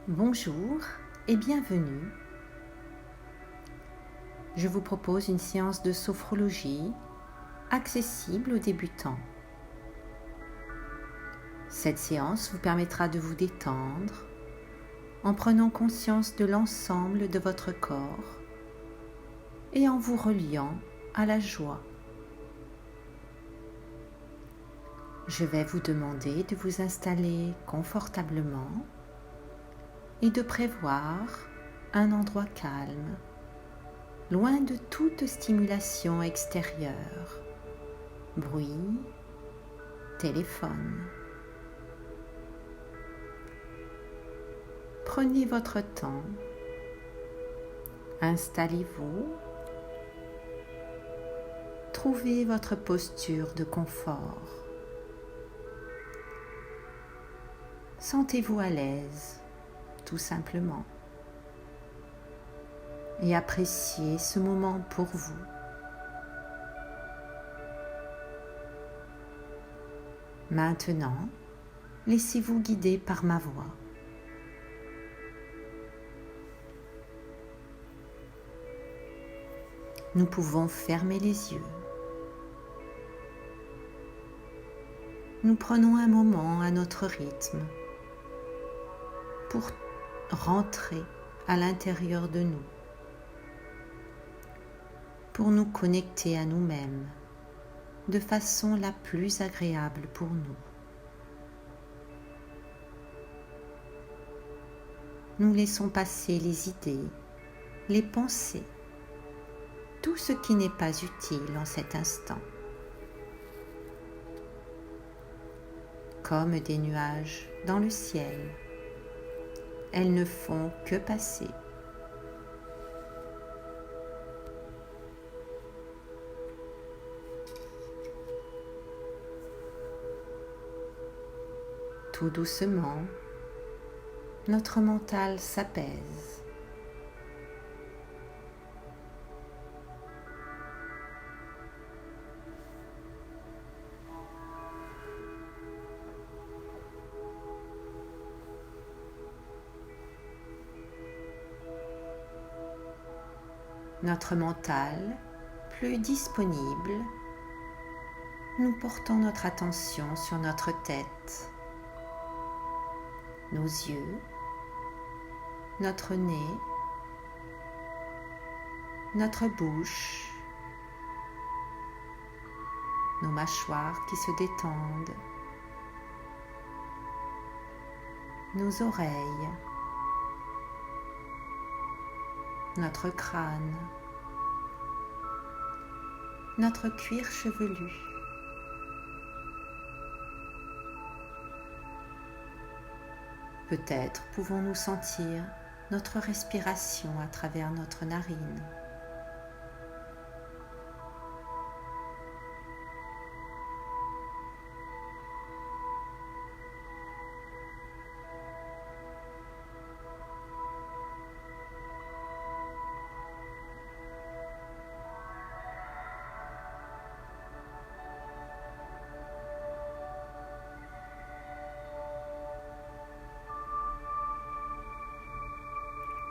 Bonjour et bienvenue. Je vous propose une séance de sophrologie accessible aux débutants. Cette séance vous permettra de vous détendre en prenant conscience de l'ensemble de votre corps et en vous reliant à la joie. Je vais vous demander de vous installer confortablement et de prévoir un endroit calme, loin de toute stimulation extérieure, bruit, téléphone. Prenez votre temps, installez-vous, trouvez votre posture de confort. Sentez-vous à l'aise, tout simplement, et appréciez ce moment pour vous. Maintenant, laissez-vous guider par ma voix. Nous pouvons fermer les yeux. Nous prenons un moment à notre rythme pour rentrer à l'intérieur de nous, pour nous connecter à nous-mêmes de façon la plus agréable pour nous. Nous laissons passer les idées, les pensées, tout ce qui n'est pas utile en cet instant. Comme des nuages dans le ciel, elles ne font que passer. Tout doucement, notre mental s'apaise. Notre mental plus disponible, nous portons notre attention sur notre tête, nos yeux, notre nez, notre bouche, nos mâchoires qui se détendent, nos oreilles, notre crâne, notre cuir chevelu. Peut-être pouvons-nous sentir notre respiration à travers notre narine.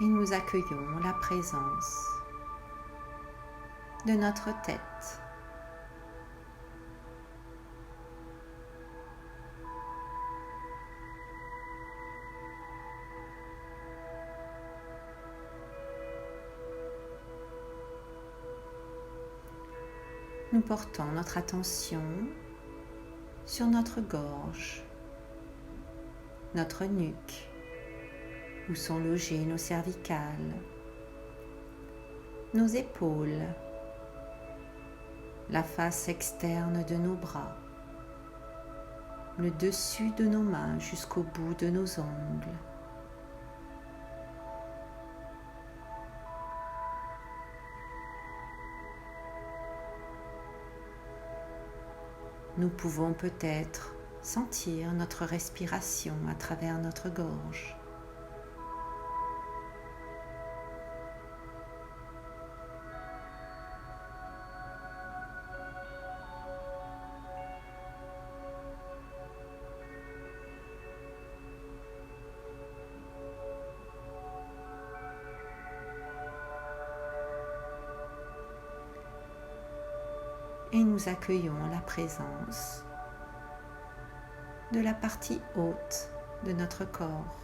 Et nous accueillons la présence de notre tête. Nous portons notre attention sur notre gorge, notre nuque, où sont logées nos cervicales, nos épaules, la face externe de nos bras, le dessus de nos mains jusqu'au bout de nos ongles. Nous pouvons peut-être sentir notre respiration à travers notre gorge. et nous accueillons la présence de la partie haute de notre corps.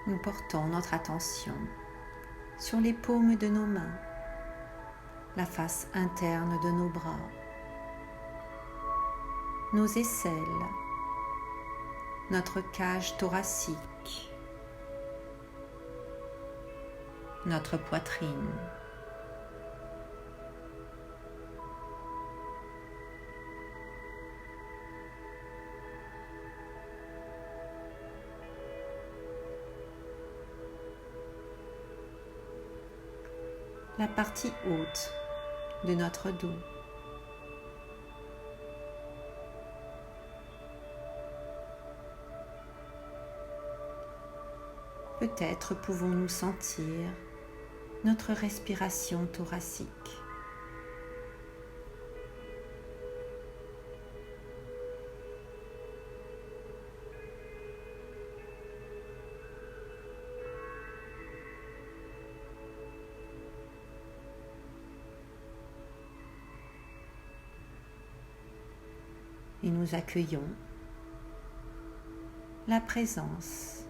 Nous portons notre attention sur les paumes de nos mains, la face interne de nos bras, nos aisselles, notre cage thoracique, notre poitrine. La partie haute de notre dos. Peut-être pouvons-nous sentir notre respiration thoracique. Et nous accueillons la présence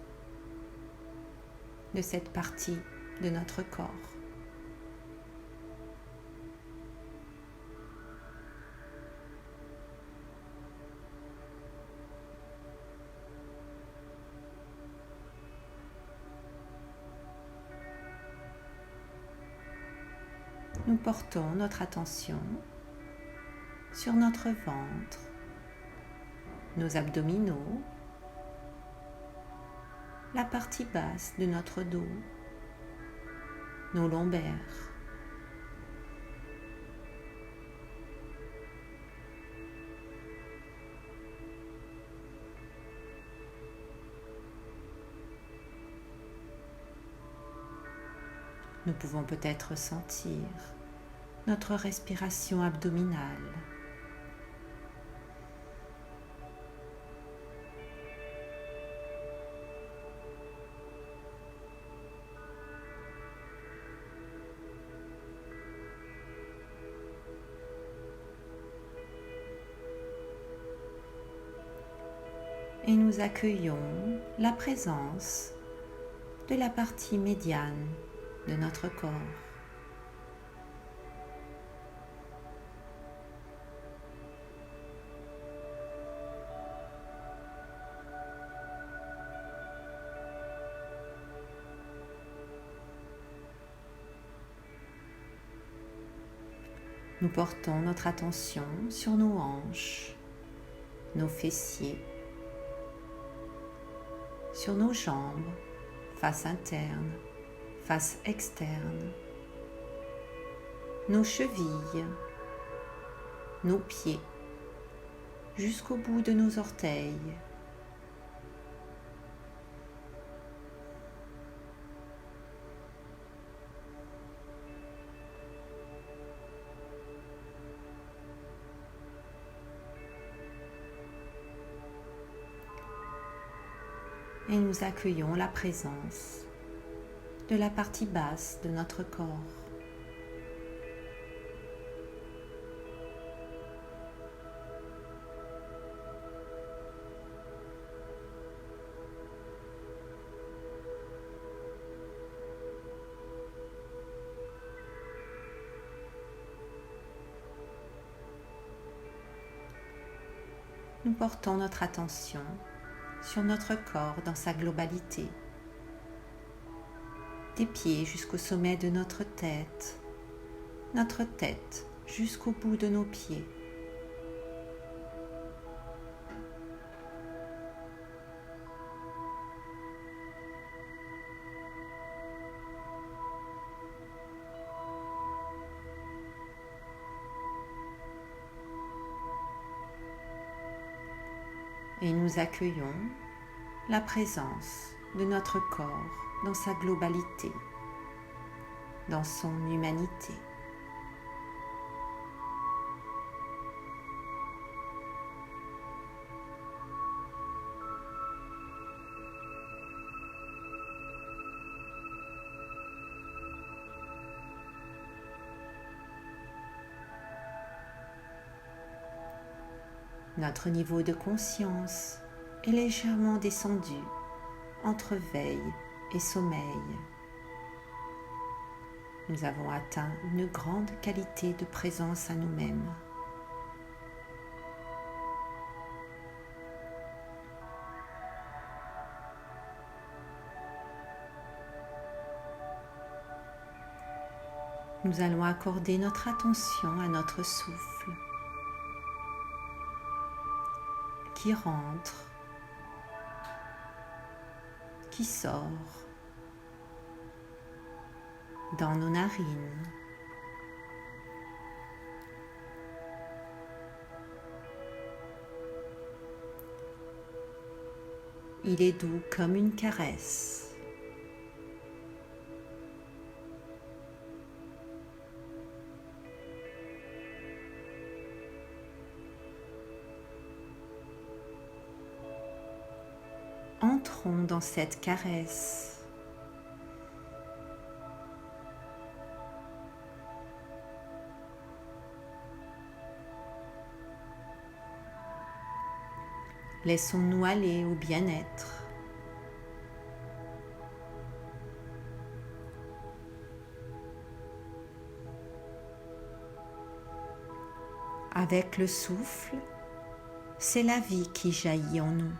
de cette partie de notre corps. Nous portons notre attention sur notre ventre, nos abdominaux, la partie basse de notre dos, nos lombaires. Nous pouvons peut-être sentir notre respiration abdominale. Et nous accueillons la présence de la partie médiane de notre corps. Nous portons notre attention sur nos hanches, nos fessiers, sur nos jambes, face interne, face externe, nos chevilles, nos pieds, jusqu'au bout de nos orteils. Et nous accueillons la présence de la partie basse de notre corps. Nous portons notre attention sur notre corps dans sa globalité, des pieds jusqu'au sommet de notre tête jusqu'au bout de nos pieds. Et nous accueillons la présence de notre corps dans sa globalité, dans son humanité. Notre niveau de conscience est légèrement descendu entre veille et sommeil. Nous avons atteint une grande qualité de présence à nous-mêmes. Nous allons accorder notre attention à notre souffle qui rentre, qui sort dans nos narines. Il est doux comme une caresse. Entrons dans cette caresse. Laissons-nous aller au bien-être. Avec le souffle, c'est la vie qui jaillit en nous.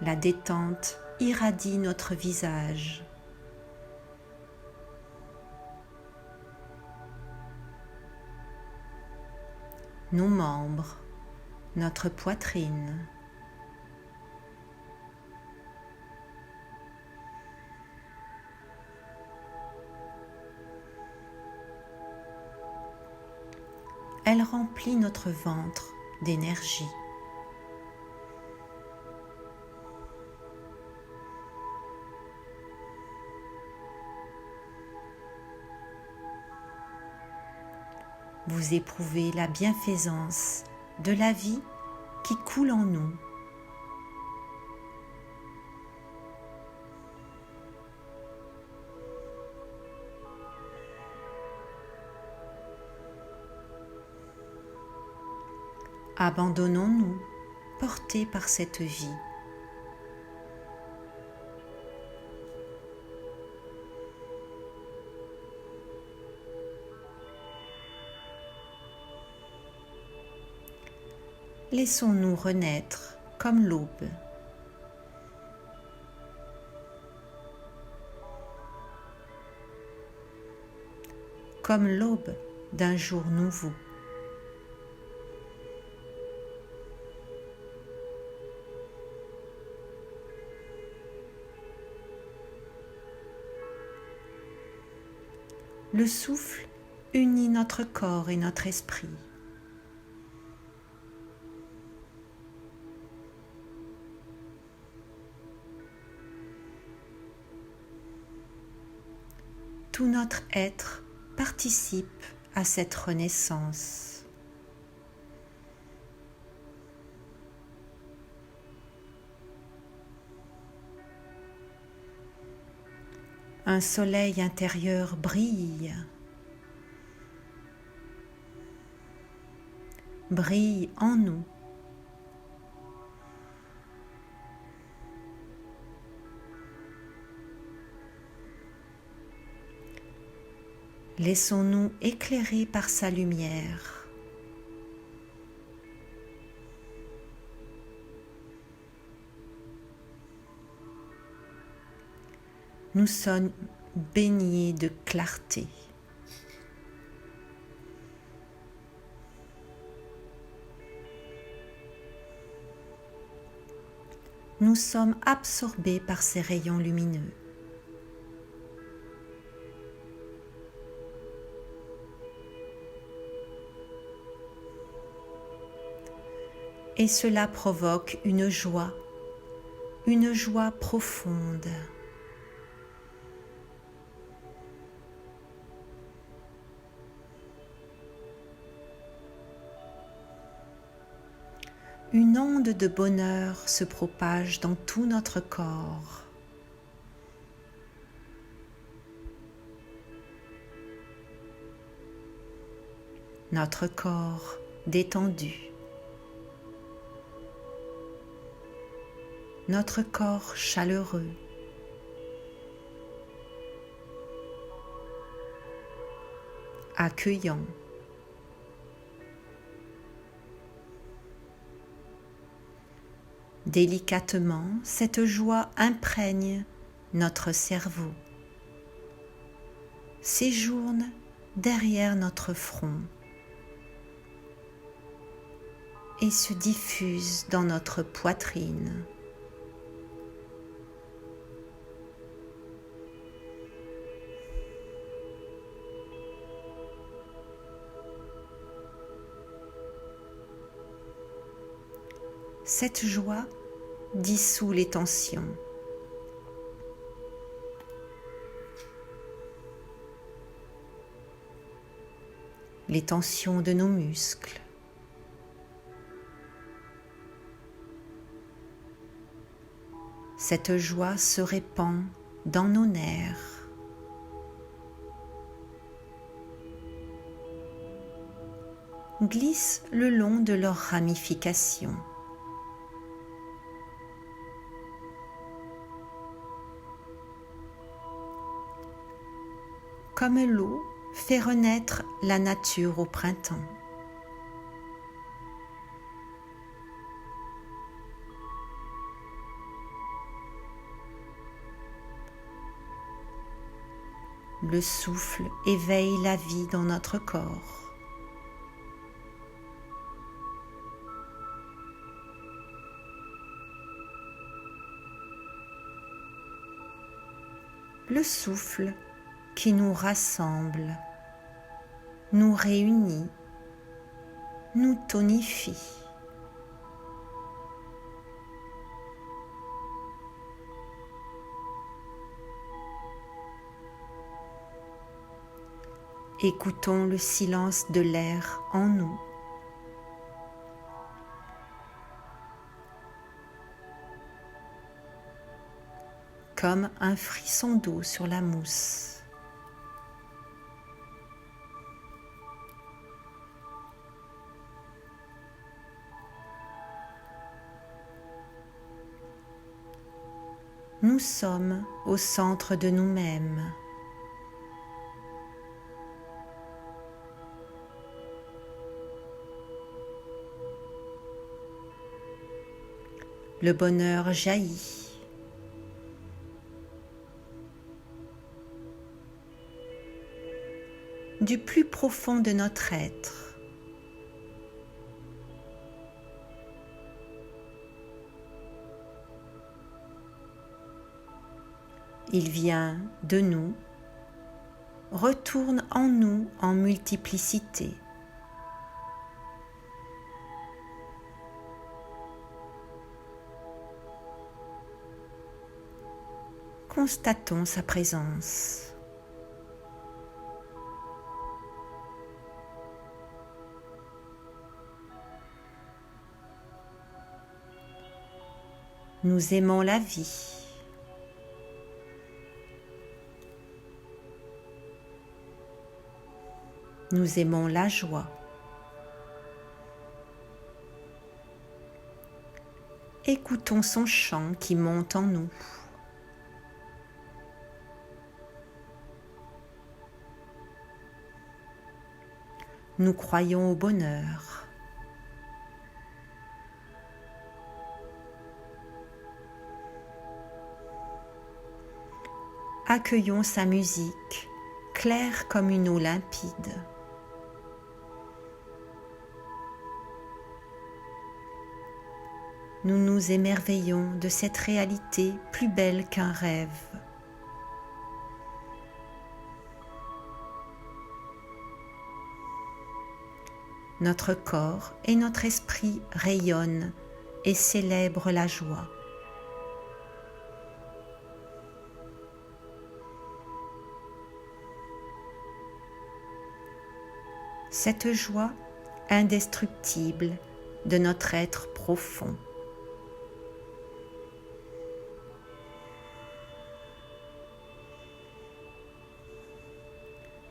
La détente irradie notre visage. Nos membres, notre poitrine. Elle remplit notre ventre d'énergie. Vous éprouvez la bienfaisance de la vie qui coule en nous. Abandonnons-nous, portés par cette vie. Laissons-nous renaître comme l'aube. Comme l'aube d'un jour nouveau. Le souffle unit notre corps et notre esprit. Tout notre être participe à cette renaissance. Un soleil intérieur brille en nous. Laissons-nous éclairer par sa lumière. Nous sommes baignés de clarté. Nous sommes absorbés par ces rayons lumineux. et cela provoque une joie profonde. Une onde de bonheur se propage dans tout notre corps. Notre corps détendu. Notre corps chaleureux. Accueillant. Délicatement, cette joie imprègne notre cerveau, séjourne derrière notre front et se diffuse dans notre poitrine. Cette joie dissout les tensions. Les tensions de nos muscles. Cette joie se répand dans nos nerfs. Glisse le long de leurs ramifications. Comme l'eau fait renaître la nature au printemps. Le souffle éveille la vie dans notre corps. Le souffle qui nous rassemble, nous réunit, nous tonifie. Écoutons le silence de l'air en nous. Comme un frisson d'eau sur la mousse. Nous sommes au centre de nous-mêmes. Le bonheur jaillit. Du plus profond de notre être. Il vient de nous, retourne en nous en multiplicité. Constatons sa présence. Nous aimons la vie. Nous aimons la joie. Écoutons son chant qui monte en nous. Nous croyons au bonheur. Accueillons sa musique, claire comme une eau limpide. Nous nous émerveillons de cette réalité plus belle qu'un rêve. Notre corps et notre esprit rayonnent et célèbrent la joie. Cette joie indestructible de notre être profond.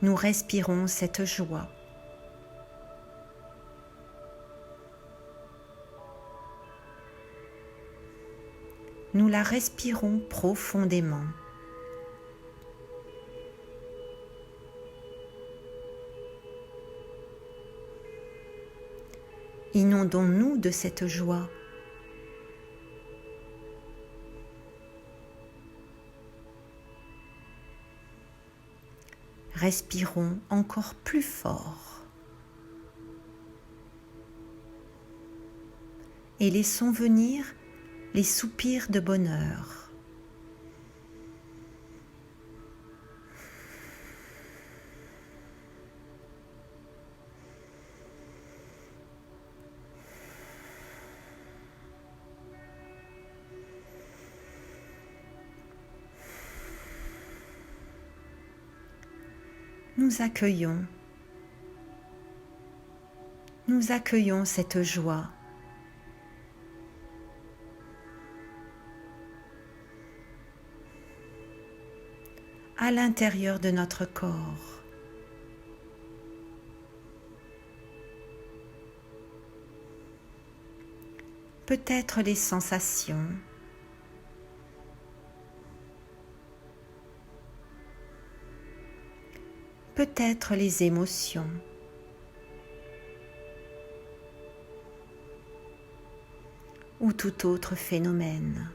Nous respirons cette joie. Nous la respirons profondément. Inondons-nous de cette joie. Respirons encore plus fort. Et laissons venir les soupirs de bonheur. Nous accueillons cette joie. À l'intérieur de notre corps. Peut-être les sensations, peut-être les émotions, ou tout autre phénomène.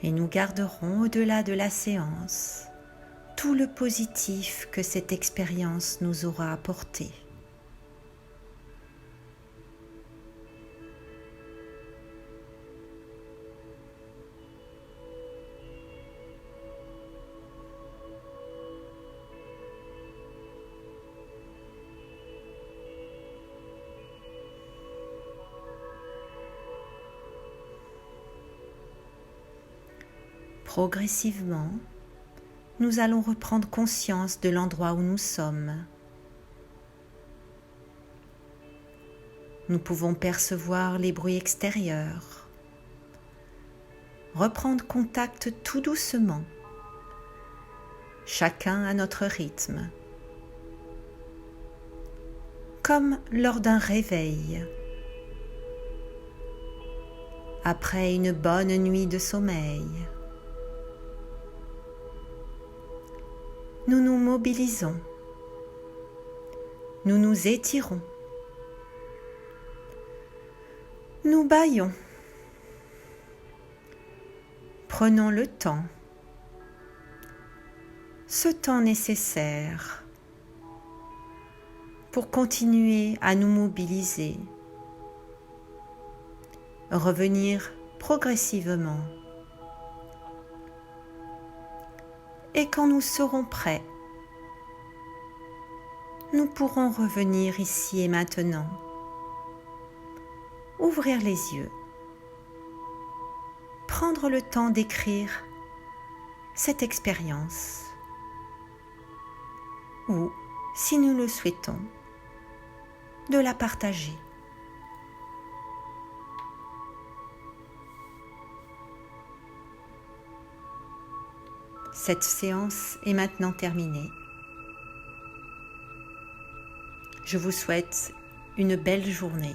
Et nous garderons au-delà de la séance tout le positif que cette expérience nous aura apporté. Progressivement, nous allons reprendre conscience de l'endroit où nous sommes. Nous pouvons percevoir les bruits extérieurs, reprendre contact tout doucement, chacun à notre rythme, comme lors d'un réveil, après une bonne nuit de sommeil. Nous nous mobilisons, nous nous étirons, nous bâillons. Prenons le temps, ce temps nécessaire pour continuer à nous mobiliser, revenir progressivement. Et quand nous serons prêts, nous pourrons revenir ici et maintenant, ouvrir les yeux, prendre le temps d'écrire cette expérience, ou, si nous le souhaitons, de la partager. Cette séance est maintenant terminée. Je vous souhaite une belle journée.